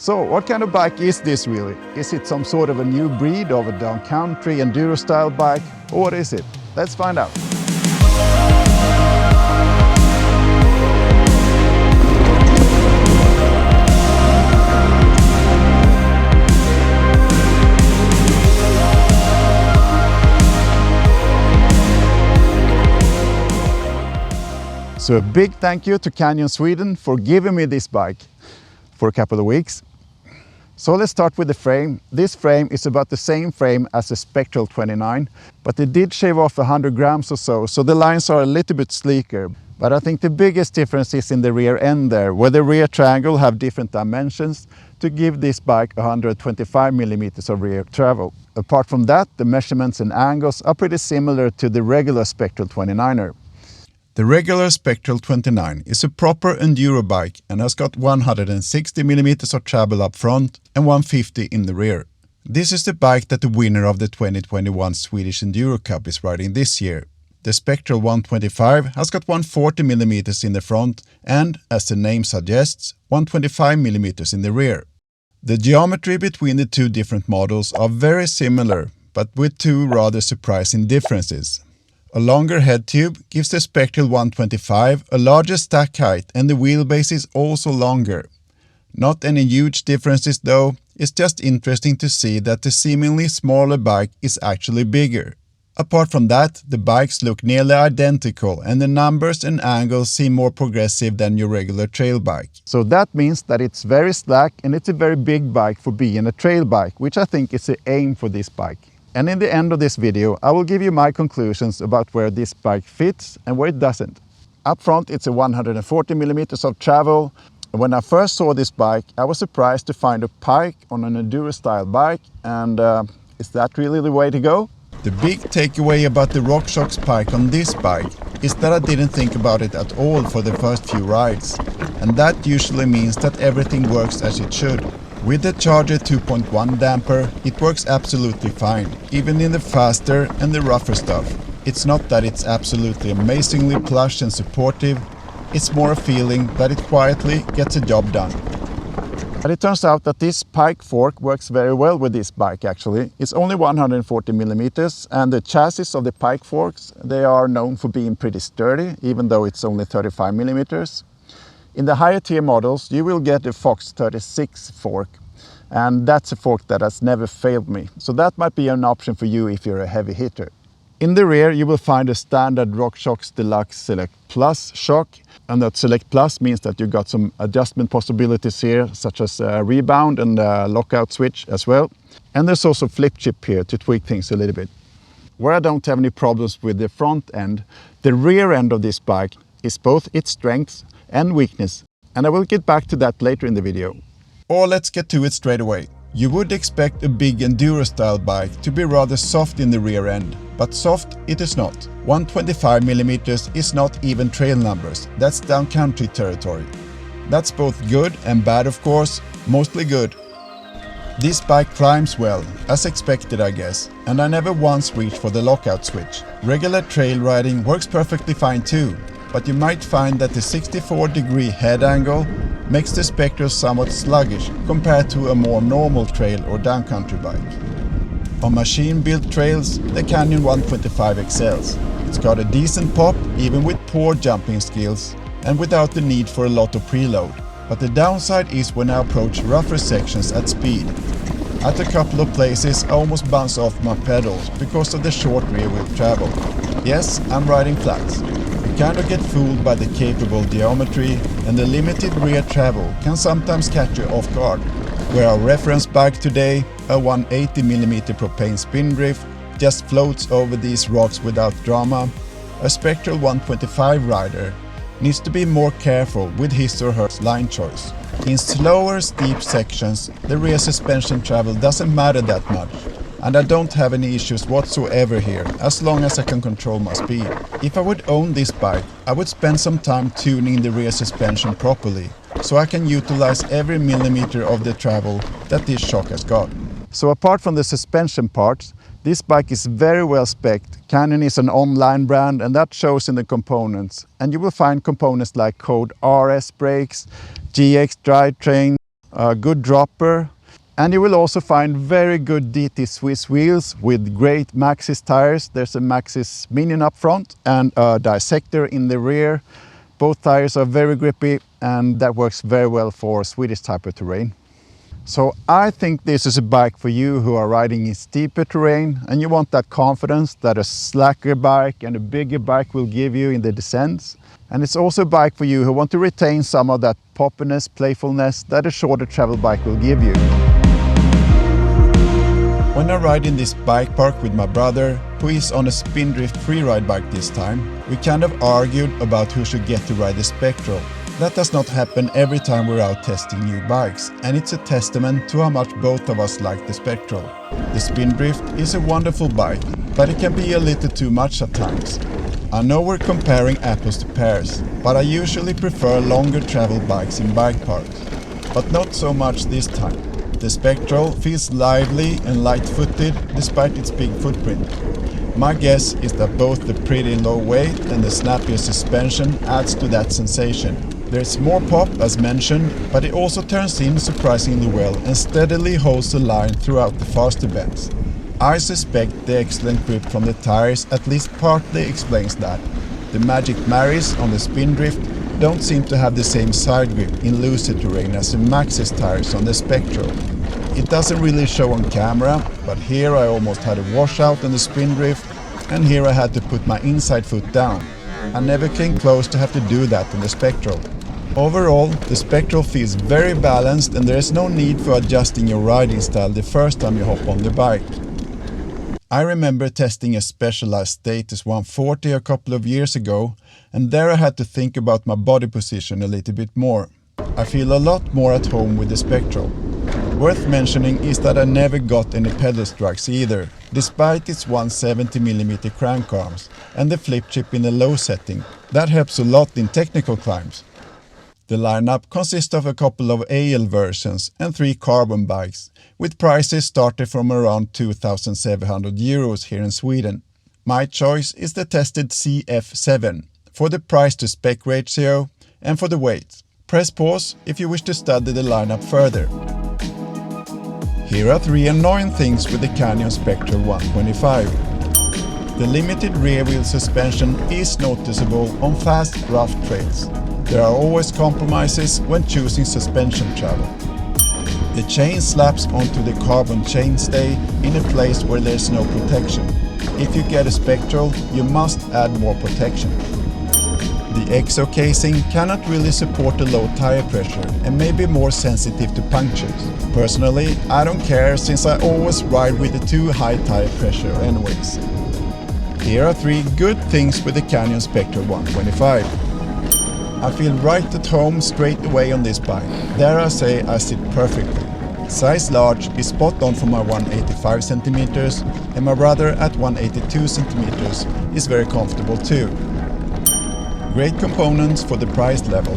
So what kind of bike is this really? Is it some sort of a new breed of a down-country Enduro style bike? Or what is it? Let's find out. So a big thank you to Canyon Sweden for giving me this bike for a couple of weeks. So let's start with the frame. This frame is about the same frame as the Spectral 29, but they did shave off 100 grams or so the lines are a little bit sleeker. But I think the biggest difference is in the rear end there, where the rear triangle have different dimensions to give this bike 125 millimeters of rear travel. Apart from that, the measurements and angles are pretty similar to the regular Spectral 29er. The regular Spectral 29 is a proper Enduro bike and has got 160 mm of travel up front and 150 in the rear. This is the bike that the winner of the 2021 Swedish Enduro Cup is riding this year. The Spectral 125 has got 140 mm in the front and, as the name suggests, 125 mm in the rear. The geometry between the two different models are very similar, but with two rather surprising differences. A longer head tube gives the Spectral 125 a larger stack height and the wheelbase is also longer. Not any huge differences though, it's just interesting to see that the seemingly smaller bike is actually bigger. Apart from that, the bikes look nearly identical and the numbers and angles seem more progressive than your regular trail bike. So that means that it's very slack and it's a very big bike for being a trail bike, which I think is the aim for this bike. And in the end of this video, I will give you my conclusions about where this bike fits and where it doesn't. Up front, it's a 140 millimeters of travel. When I first saw this bike, I was surprised to find a Pike on an Enduro style bike. And is that really the way to go? The big takeaway about the RockShox Pike on this bike is that I didn't think about it at all for the first few rides. And that usually means that everything works as it should. With the Charger 2.1 damper, it works absolutely fine, even in the faster and the rougher stuff. It's not that it's absolutely amazingly plush and supportive, it's more a feeling that it quietly gets a job done. But it turns out that this Pike fork works very well with this bike actually. It's only 140 millimeters and the chassis of the Pike forks, they are known for being pretty sturdy, even though it's only 35 millimeters. In the higher tier models, you will get a Fox 36 fork, and that's a fork that has never failed me. So that might be an option for you if you're a heavy hitter. In the rear, you will find a standard RockShox Deluxe Select Plus shock, and that Select Plus means that you got some adjustment possibilities here, such as a rebound and a lockout switch as well. And there's also flip chip here to tweak things a little bit. Where I don't have any problems with the front end, the rear end of this bike is both its strengths and weakness, and I will get back to that later in the video. Or let's get to it straight away. You would expect a big Enduro style bike to be rather soft in the rear end, but soft it is not. 125 millimeters is not even trail numbers, that's down country territory. That's both good and bad of course, mostly good. This bike climbs well, as expected I guess, and I never once reached for the lockout switch. Regular trail riding works perfectly fine too. But you might find that the 64-degree head angle makes the Spectral somewhat sluggish compared to a more normal trail or downcountry bike. On machine-built trails, the Canyon 125 excels. It's got a decent pop even with poor jumping skills and without the need for a lot of preload. But the downside is when I approach rougher sections at speed. At a couple of places I almost bounce off my pedals because of the short rear wheel travel. Yes, I'm riding flats. You kind of get fooled by the capable geometry and the limited rear travel can sometimes catch you off guard. Where our reference bike today, a 180mm propane spindrift, just floats over these rocks without drama, a Spectral 125 rider needs to be more careful with his or her line choice. In slower, steep sections, the rear suspension travel doesn't matter that much. And I don't have any issues whatsoever here, as long as I can control my speed. If I would own this bike, I would spend some time tuning the rear suspension properly, so I can utilize every millimeter of the travel that this shock has got. So apart from the suspension parts, this bike is very well spec'd. Canyon is an online brand and that shows in the components. And you will find components like code RS brakes, GX drivetrain, a good dropper, and you will also find very good DT Swiss wheels with great Maxxis tires. There's a Maxxis Minion up front and a Dissector in the rear. Both tires are very grippy, and that works very well for Swedish type of terrain. So I think this is a bike for you who are riding in steeper terrain and you want that confidence that a slacker bike and a bigger bike will give you in the descents. And it's also a bike for you who want to retain some of that poppiness, playfulness that a shorter travel bike will give you. When I ride in this bike park with my brother, who is on a Spindrift freeride bike this time, we kind of argued about who should get to ride the Spectral. That does not happen every time we're out testing new bikes, and it's a testament to how much both of us like the Spectral. The Spindrift is a wonderful bike, but it can be a little too much at times. I know we're comparing apples to pears, but I usually prefer longer travel bikes in bike parks. But not so much this time. The Spectral feels lively and light-footed despite its big footprint. My guess is that both the pretty low weight and the snappier suspension adds to that sensation. There's more pop as mentioned, but it also turns in surprisingly well and steadily holds the line throughout the faster bends. I suspect the excellent grip from the tires at least partly explains that. The Magic Marys on the Spindrift don't seem to have the same side grip in looser terrain as the Maxxis tires on the Spectral. It doesn't really show on camera, but here I almost had a washout on the Spindrift, and here I had to put my inside foot down. I never came close to have to do that on the Spectral. Overall, the Spectral feels very balanced and there is no need for adjusting your riding style the first time you hop on the bike. I remember testing a Specialized Status 140 a couple of years ago, and there I had to think about my body position a little bit more. I feel a lot more at home with the Spectral. Worth mentioning is that I never got any pedal strikes either, despite its 170mm crank arms and the flip chip in the low setting. That helps a lot in technical climbs. The lineup consists of a couple of AL versions and 3 carbon bikes, with prices starting from around 2,700 euros here in Sweden. My choice is the tested CF7 for the price to spec ratio and for the weight. Press pause if you wish to study the lineup further. Here are 3 annoying things with the Canyon Spectral 125. The limited rear wheel suspension is noticeable on fast, rough trails. There are always compromises when choosing suspension travel. The chain slaps onto the carbon chainstay in a place where there's no protection. If you get a Spectral, you must add more protection. The exo casing cannot really support the low tire pressure and may be more sensitive to punctures. Personally, I don't care since I always ride with the too high tire pressure anyways. Here are 3 good things with the Canyon Spectral 125. I feel right at home straight away on this bike. Dare I say I sit perfectly. Size large is spot on for my 185 centimeters, and my brother at 182 centimeters is very comfortable too. Great components for the price level.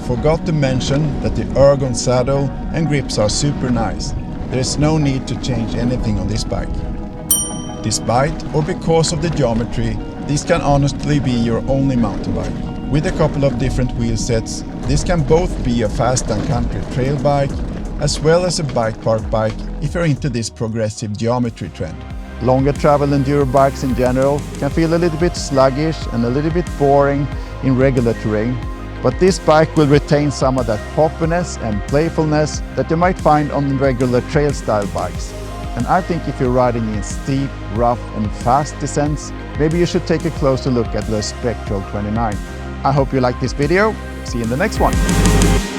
Forgot to mention that the ergon saddle and grips are super nice. There is no need to change anything on this bike. Despite or because of the geometry, this can honestly be your only mountain bike. With a couple of different wheel sets, this can both be a fast and country trail bike, as well as a bike park bike if you're into this progressive geometry trend. Longer travel enduro bikes in general can feel a little bit sluggish and a little bit boring in regular terrain, but this bike will retain some of that poppiness and playfulness that you might find on regular trail style bikes. And I think if you're riding in steep, rough and fast descents, maybe you should take a closer look at the Spectral 29. I hope you liked this video. See you in the next one.